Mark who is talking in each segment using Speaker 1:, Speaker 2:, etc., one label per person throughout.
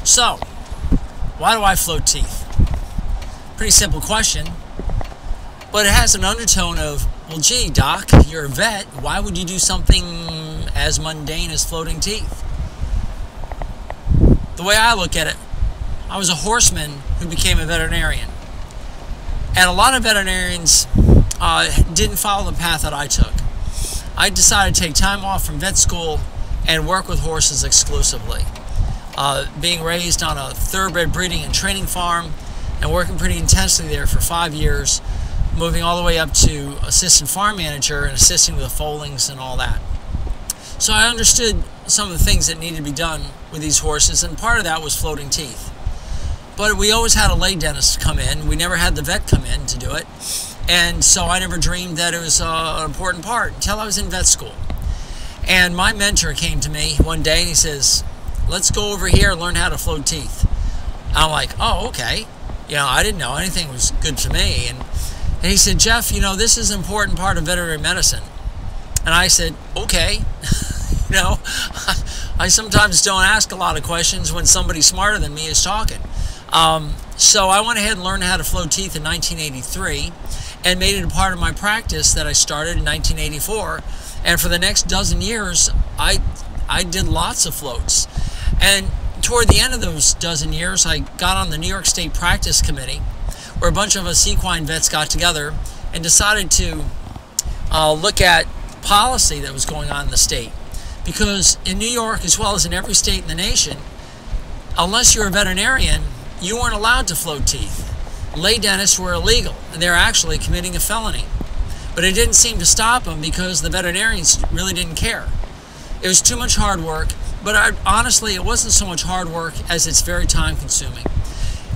Speaker 1: So, why do I float teeth? Pretty simple question, but it has an undertone of, well, gee, doc, you're a vet. Why would you do something as mundane as floating teeth? The way I look at it, I was a horseman who became a veterinarian. And a lot of veterinarians didn't follow the path that I took. I decided to take time off from vet school and work with horses exclusively. Being raised on a thoroughbred breeding and training farm and working pretty intensely there for 5 years, moving all the way up to assistant farm manager and assisting with the foalings and all that. So I understood some of the things that needed to be done with these horses, and part of that was floating teeth. But we always had a lay dentist come in. We never had the vet come in to do it. And so I never dreamed that it was an important part until I was in vet school. And my mentor came to me one day and he says, let's go over here and learn how to float teeth. I'm like, oh, okay. You know, I didn't know anything was good to me. And he said, Geoff, you know, this is an important part of veterinary medicine. And I said, okay. You know, I sometimes don't ask a lot of questions when somebody smarter than me is talking. So I went ahead and learned how to float teeth in 1983 and made it a part of my practice that I started in 1984. And for the next dozen years, I did lots of floats. And toward the end of those dozen years, I got on the New York State Practice Committee, where a bunch of us equine vets got together and decided to look at policy that was going on in the state. Because in New York, as well as in every state in the nation, unless you're a veterinarian, you weren't allowed to float teeth. Lay dentists were illegal, and they're actually committing a felony. But it didn't seem to stop them because the veterinarians really didn't care. It was too much hard work, but honestly, it wasn't so much hard work as it's very time-consuming.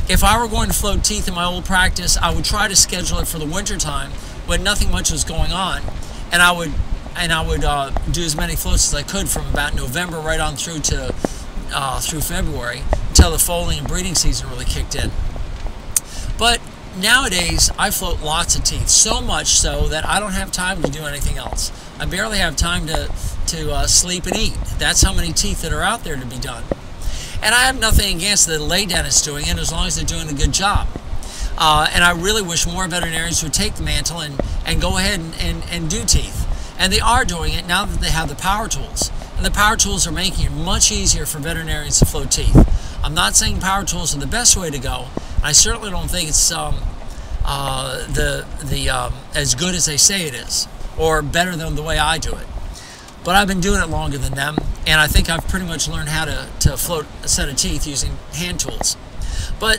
Speaker 1: If I were going to float teeth in my old practice, I would try to schedule it for the winter time when nothing much was going on, and I would do as many floats as I could from about November right on through to through February until the foaling and breeding season really kicked in. But nowadays, I float lots of teeth, so much so that I don't have time to do anything else. I barely have time to sleep and eat. That's how many teeth that are out there to be done. And I have nothing against the lay dentists doing it as long as they're doing a good job. And I really wish more veterinarians would take the mantle and go ahead and do teeth. And they are doing it now that they have the power tools. And the power tools are making it much easier for veterinarians to float teeth. I'm not saying power tools are the best way to go. I certainly don't think it's as good as they say it is, or better than the way I do it. But I've been doing it longer than them, and I think I've pretty much learned how to float a set of teeth using hand tools. But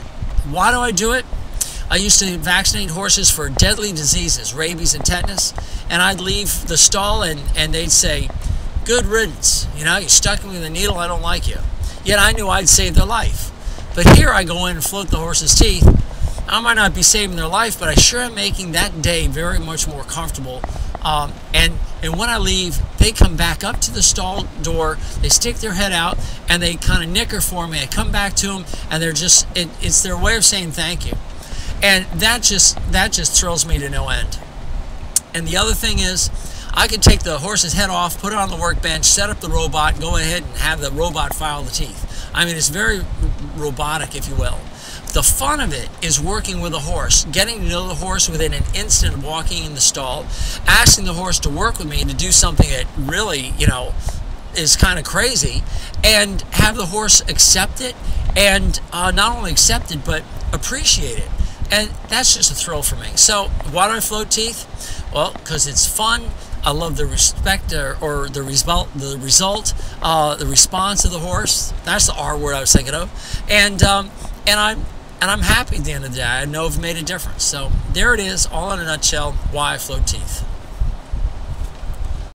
Speaker 1: why do I do it? I used to vaccinate horses for deadly diseases, rabies and tetanus, and I'd leave the stall and they'd say, good riddance, you know, you stuck me with a needle, I don't like you. Yet I knew I'd save their life. But here I go in and float the horse's teeth. I might not be saving their life, but I sure am making that day very much more comfortable. And when I leave, they come back up to the stall door, they stick their head out, and they kind of nicker for me. I come back to them, and they're just, it's their way of saying thank you. And that just thrills me to no end. And the other thing is, I could take the horse's head off, put it on the workbench, set up the robot, go ahead and have the robot file the teeth. I mean, it's very robotic, if you will. The fun of it is working with a horse, getting to know the horse within an instant of walking in the stall, asking the horse to work with me to do something that really, you know, is kind of crazy, and have the horse accept it, and not only accept it, but appreciate it. And that's just a thrill for me. So why do I float teeth? Well, because it's fun. I love the respect or the response of the horse. That's the R word I was thinking of. And I'm happy at the end of the day. I know I've made a difference. So there it is, all in a nutshell, why I float teeth.